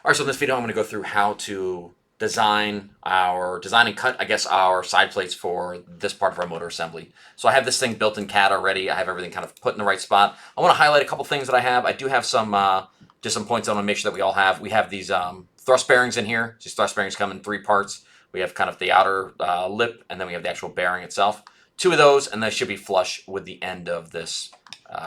All right, so in this video, I'm going to go through how to design and cut, I guess, our side plates for this part of our motor assembly. So I have this thing built in CAD already. I have everything kind of put in the right spot. I want to highlight a couple things that I have. I do have some just some points I want to make sure that we all have. We have these thrust bearings in here. These thrust bearings come in three parts. We have kind of the outer lip, and then we have the actual bearing itself. Two of those, and they should be flush with the end of this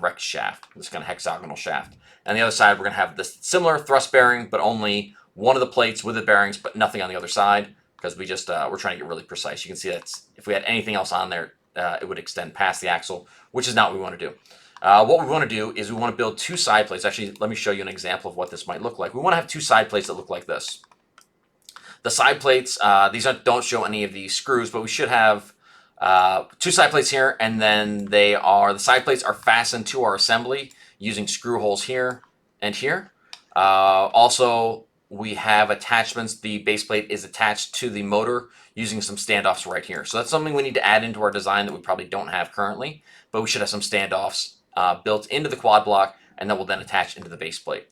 rect shaft, this kind of hexagonal shaft. And the other side, we're going to have this similar thrust bearing, but only one of the plates with the bearings, but nothing on the other side, because we just we're trying to get really precise. You can see that if we had anything else on there, it would extend past the axle, which is not what we want to do. What we want to do is we want to build two side plates. Actually, let me show you an example of what this might look like. We want to have two side plates that look like this. The side plates, these don't show any of the screws, but we should have two side plates here, and then the side plates are fastened to our assembly using screw holes here and here. Also, we have attachments. The base plate is attached to the motor using some standoffs right here. So that's something we need to add into our design that we probably don't have currently, but we should have some standoffs built into the quad block, and that will then attach into the base plate.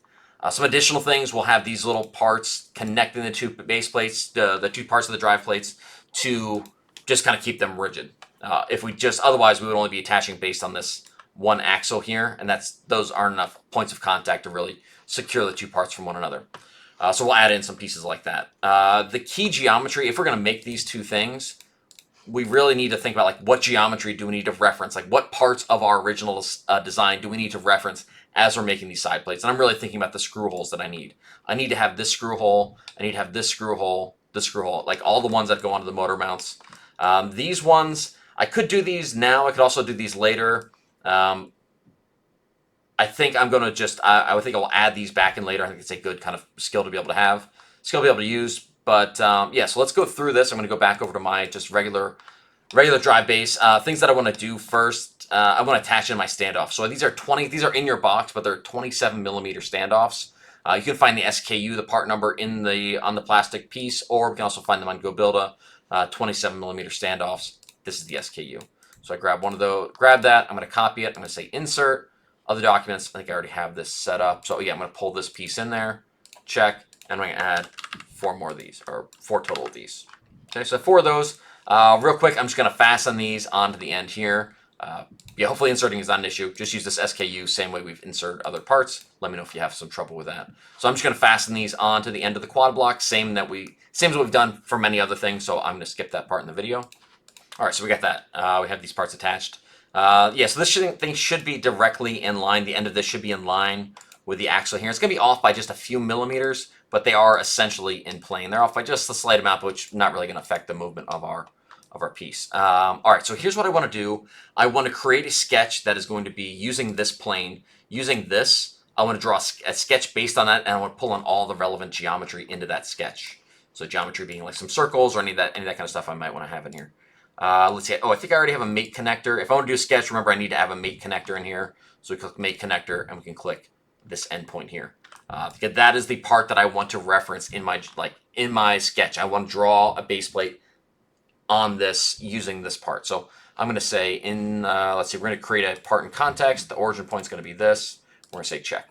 Some additional things, we'll have these little parts connecting the two base plates, the two parts of the drive plates, to just kind of keep them rigid. Otherwise we would only be attaching based on this one axle here, and those aren't enough points of contact to really secure the two parts from one another. So we'll add in some pieces like that. The key geometry, if we're going to make these two things, we really need to think about like what geometry do we need to reference, like what parts of our original design do we need to reference as we're making these side plates. And I'm really thinking about the screw holes that I need. I need to have this screw hole, I need to have this screw hole, like all the ones that go onto the motor mounts. These ones, I could do these now, I could also do these later. I think I'm going to just, I think I'll add these back in later. I think it's a good kind of skill to be able to have, skill to be able to use. But yeah, so let's go through this. I'm going to go back over to my just regular drive base. Things that I want to do first, I want to attach in my standoff. So these are in your box, but they're 27 millimeter standoffs. You can find the SKU, the part number on the plastic piece, or we can also find them on GoBuilda. 27 millimeter standoffs. This is the SKU. So I grab one of those, grab that. I'm going to copy it. I'm going to say insert other documents. I think I already have this set up. So yeah, I'm going to pull this piece in there, check, and I'm going to add four more of these, or four total of these. Okay, so four of those. Real quick, I'm just going to fasten these onto the end here. Yeah, hopefully inserting is not an issue. Just use this SKU, same way we've inserted other parts. Let me know if you have some trouble with that. So I'm just going to fasten these onto the end of the quad block, same as what we've done for many other things. So I'm going to skip that part in the video. All right, so we got that. We have these parts attached. Yeah, so this thing should be directly in line. The end of this should be in line with the axle here. It's going to be off by just a few millimeters, but they are essentially in plane. They're off by just a slight amount, which not really going to affect the movement of our piece. All right, so here's what I want to do. I want to create a sketch that is going to be using this plane. Using this, I want to draw a sketch based on that, and I want to pull on all the relevant geometry into that sketch. So geometry being like some circles or any of that kind of stuff I might want to have in here. Let's see. Oh, I think I already have a mate connector. If I want to do a sketch, remember I need to have a mate connector in here. So we click mate connector, and we can click this endpoint here. Because that is the part that I want to reference in my sketch. I want to draw a base plate on this using this part. So I'm going to say let's see, we're going to create a part in context. The origin point is going to be this. We're going to say check.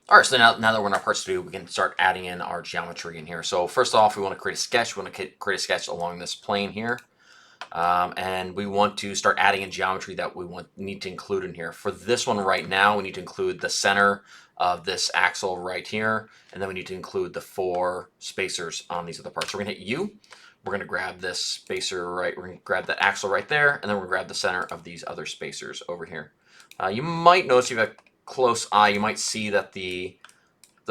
All right, so now that we're in our parts to do, we can start adding in our geometry in here. So first off, we want to create a sketch. We want to create a sketch along this plane here. And we want to start adding in geometry that we need to include in here. For this one right now, we need to include the center of this axle right here. And then we need to include the four spacers on these other parts. So we're going to hit U. We're going to grab this spacer we're going to grab that axle right there, and then we're going to grab the center of these other spacers over here. You might notice, if you have a close eye, you might see that the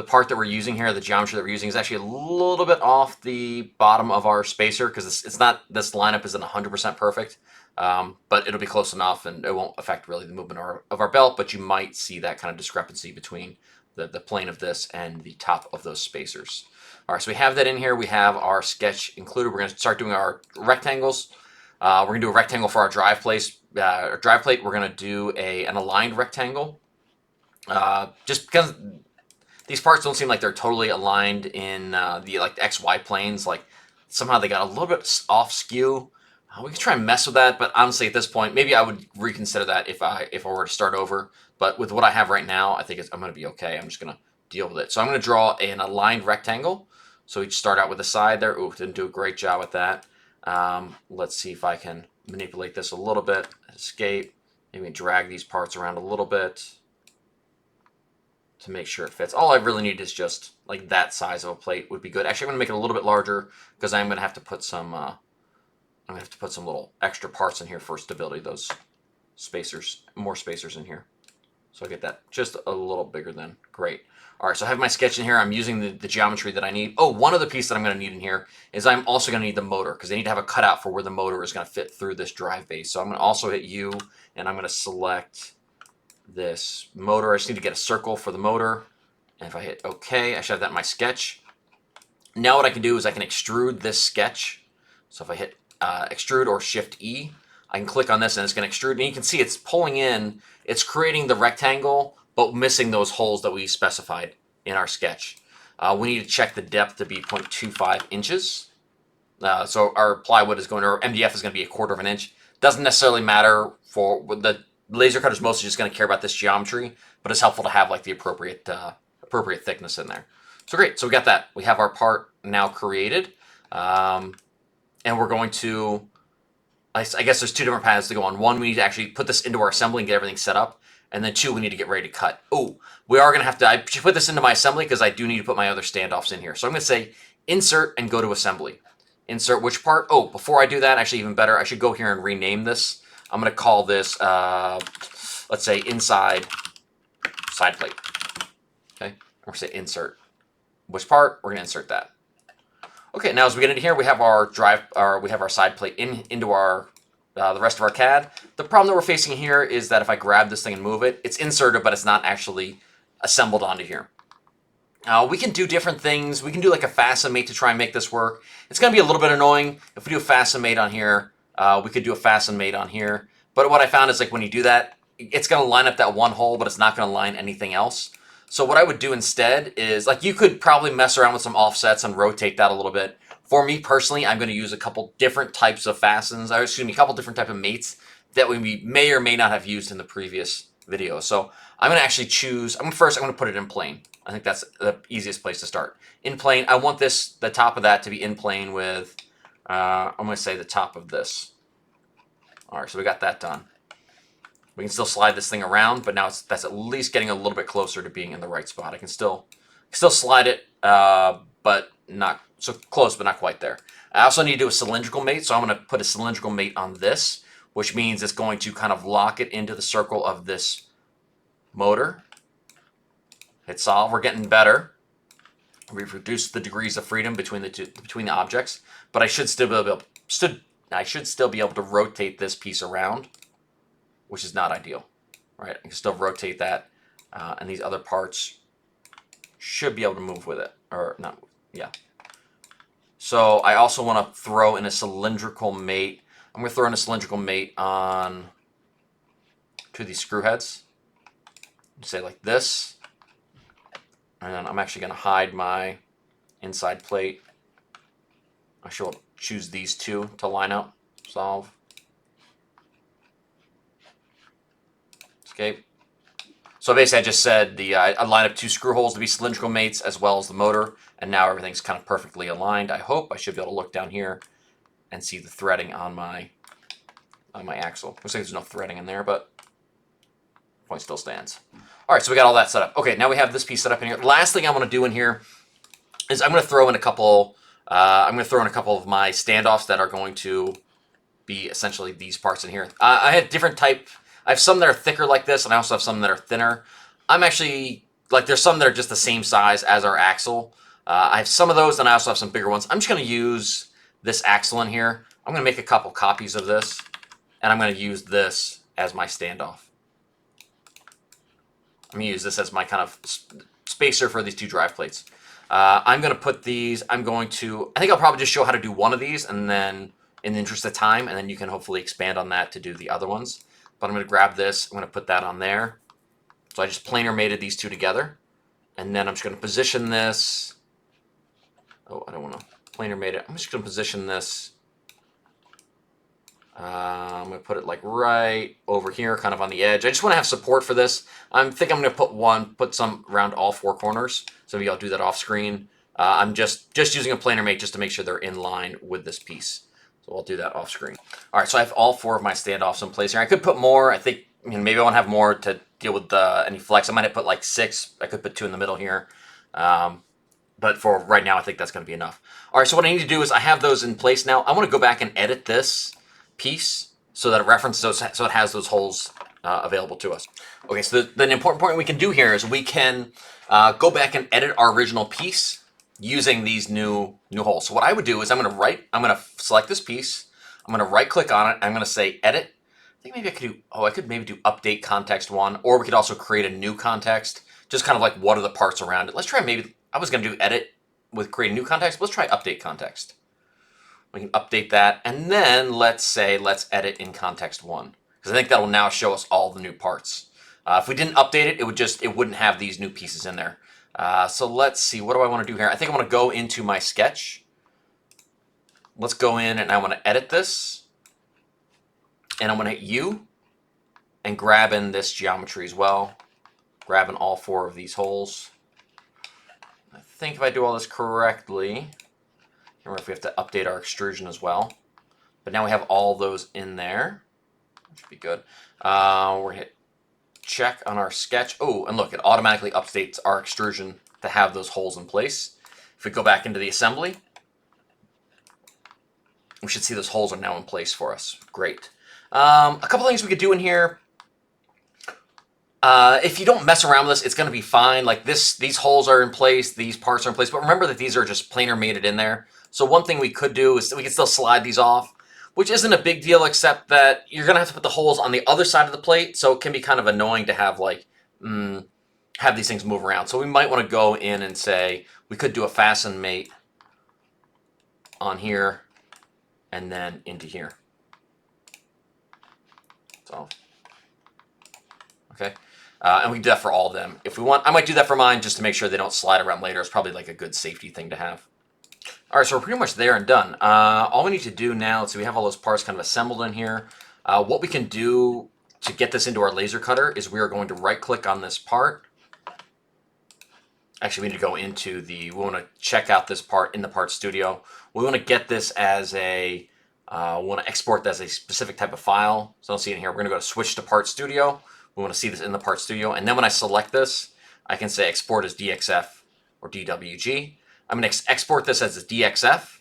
part that we're using here, the geometry that we're using, is actually a little bit off the bottom of our spacer, because this lineup isn't 100% perfect, but it'll be close enough, and it won't affect really the movement of our belt, but you might see that kind of discrepancy between the plane of this and the top of those spacers. All right, so we have that in here. We have our sketch included. We're going to start doing our rectangles. We're going to do a rectangle for our drive plate. We're going to do an aligned rectangle. Just because these parts don't seem like they're totally aligned in the XY planes. Like somehow they got a little bit off skew. We could try and mess with that, but honestly at this point, maybe I would reconsider that if I were to start over. But with what I have right now, I think I'm going to be okay. I'm just going to deal with it. So I'm going to draw an aligned rectangle. So we start out with the side there. Ooh, didn't do a great job with that. Let's see if I can manipulate this a little bit. Escape. Maybe drag these parts around a little bit to make sure it fits. All I really need is just like that size of a plate would be good. Actually, I'm going to make it a little bit larger because I'm going to have to put some little extra parts in here for stability. Those spacers, more spacers in here. So I get that just a little bigger then. Great. All right, so I have my sketch in here. I'm using the geometry that I need. Oh, one other piece that I'm going to need in here is I'm also going to need the motor because I need to have a cutout for where the motor is going to fit through this drive base. So I'm going to also hit U, and I'm going to select this motor. I just need to get a circle for the motor. And if I hit OK, I should have that in my sketch. Now what I can do is I can extrude this sketch. So if I hit extrude or Shift E, I can click on this and it's going to extrude. And you can see it's pulling in, it's creating the rectangle, but missing those holes that we specified in our sketch. We need to check the depth to be 0.25 inches. So our plywood is going to, or MDF is going to be 1/4 of an inch. Doesn't necessarily matter for the laser cutter is mostly just going to care about this geometry, but it's helpful to have like the appropriate thickness in there. So great. So we got that. We have our part now created, and we're going to. I guess there's two different paths to go on. One, we need to actually put this into our assembly and get everything set up. And then two, we need to get ready to cut. Oh, we are going to have to, I should put this into my assembly because I do need to put my other standoffs in here. So I'm going to say insert and go to assembly. Insert which part? Oh, before I do that, actually even better, I should go here and rename this. I'm going to call this, let's say inside side plate. Okay, I'm going to say insert. Which part? We're going to insert that. Okay, now as we get into here, we have our side plate into our the rest of our CAD. The problem that we're facing here is that if I grab this thing and move it, it's inserted, but it's not actually assembled onto here. We can do different things. We can do like a fasten mate to try and make this work. It's going to be a little bit annoying. If we do a fasten mate on here, we could do a fasten mate on here. But what I found is like when you do that, it's going to line up that one hole, but it's not going to line anything else. So what I would do instead is, like, you could probably mess around with some offsets and rotate that a little bit. For me personally, I'm going to use a couple different types of fastens, or excuse me, a couple different types of mates that we may or may not have used in the previous video. So I'm going to actually choose, first I'm going to put it in plane. I think that's the easiest place to start. In plane, I want the top of that to be in plane with, I'm going to say the top of this. All right, so we got that done. We can still slide this thing around, but now that's at least getting a little bit closer to being in the right spot. I can still slide it, but not so close, but not quite there. I also need to do a cylindrical mate, so I'm going to put a cylindrical mate on this, which means it's going to kind of lock it into the circle of this motor. Hit solve. We're getting better. We've reduced the degrees of freedom between the objects, but I should still be able to rotate this piece around, which is not ideal, right? I can still rotate that, and these other parts should be able to move with it, or not, yeah. So I also want to throw in a cylindrical mate. I'm going to throw in a cylindrical mate on to these screw heads. Say like this, and then I'm actually going to hide my inside plate. I should choose these two to line up, solve. Escape. So basically I just said I line up two screw holes to be cylindrical mates as well as the motor, and now everything's kind of perfectly aligned. I hope I should be able to look down here and see the threading on my axle. Looks like there's no threading in there, but the point still stands. All right, so we got all that set up. Okay, now we have this piece set up in here. Last thing I want to do in here is I'm going to throw in a couple. I'm going to throw in a couple of my standoffs that are going to be essentially these parts in here. I had different type. I have some that are thicker like this, and I also have some that are thinner. I'm actually, like, there's some that are just the same size as our axle. I have some of those, and I also have some bigger ones. I'm just going to use this axle in here. I'm going to make a couple copies of this, and I'm going to use this as my standoff. I'm going to use this as my kind of spacer for these two drive plates. I'm going to put these, I think I'll probably just show how to do one of these, and then in the interest of time, and then you can hopefully expand on that to do the other ones. But I'm going to grab this, I'm going to put that on there. So I just planar mated these two together. And then I'm just going to position this. Oh, I don't want to planar mate it. I'm just going to position this I'm going to put it like right over here, kind of on the edge. I just want to have support for this. I think I'm going to put some around all 4 corners. So maybe I'll do that off screen. I'm just using a planar mate just to make sure they're in line with this piece. So I'll do that off screen. All right, so I have all 4 of my standoffs in place here. I could put more. I think maybe I want to have more to deal with any flex. I might have put like 6. I could put 2 in the middle here. But for right now, I think that's going to be enough. All right, so what I need to do is I have those in place now. I want to go back and edit this piece so that it references those, so it has those holes available to us. Okay, so the important point we can do here is we can go back and edit our original piece using these new holes. So what I would do is I'm going to select this piece. I'm going to right click on it. I'm going to say edit. I think maybe I could maybe do update context 1, or we could also create a new context, just kind of like what are the parts around it. Let's try I was going to do edit with create a new context. Let's try update context. We can update that, and then let's edit in context 1, because I think that will now show us all the new parts. If we didn't update it, it wouldn't have these new pieces in there. So let's see, what do I want to do here? I think I want to go into my sketch. Let's go in and I want to edit this, and I'm going to hit U and grab in this geometry as well, grabbing all 4 of these holes. I think if I do all this correctly, remember if we have to update our extrusion as well. But now we have all those in there. That should be good. We're going to hit check on our sketch. Oh, and look, it automatically updates our extrusion to have those holes in place. If we go back into the assembly, we should see those holes are now in place for us. Great. A couple things we could do in here. If you don't mess around with this, it's going to be fine. Like these holes are in place, these parts are in place, but remember that these are just planar mated in there. So one thing we could do is we can still slide these off, which isn't a big deal, except that you're going to have to put the holes on the other side of the plate, so it can be kind of annoying to have have these things move around. So we might want to go in and say we could do a fasten mate on here and then into here. So, okay. And we can do that for all of them. If we want, I might do that for mine just to make sure they don't slide around later. It's probably like a good safety thing to have. All right, so we're pretty much there and done. All we need to do now, so we have all those parts kind of assembled in here. What we can do to get this into our laser cutter is we are going to right-click on this part. Actually, we need to go into we want to check out this part in the Part Studio. We want to get this as we want to export as a specific type of file. So I'll see it in here. We're going to go to Switch to Part Studio. We want to see this in the Part Studio. And then when I select this, I can say export as DXF or DWG. I'm going to export this as a DXF,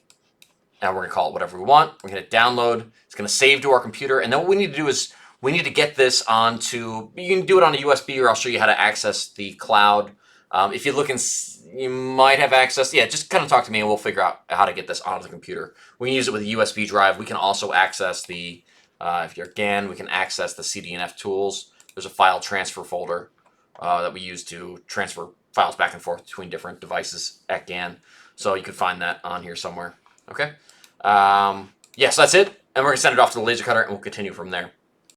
and we're going to call it whatever we want. We're going to hit download. It's going to save to our computer, and then what we need to do is we need to get this onto, you can do it on a USB, or I'll show you how to access the cloud. If you look you might have access, yeah, just kind of talk to me and we'll figure out how to get this onto the computer. We can use it with a USB drive. We can also access if you're GAN, we can access the CDNF tools. There's a file transfer folder that we use to transfer files back and forth between different devices at GAN. So you could find that on here somewhere. Okay. Yeah, so that's it. And we're going to send it off to the laser cutter and we'll continue from there.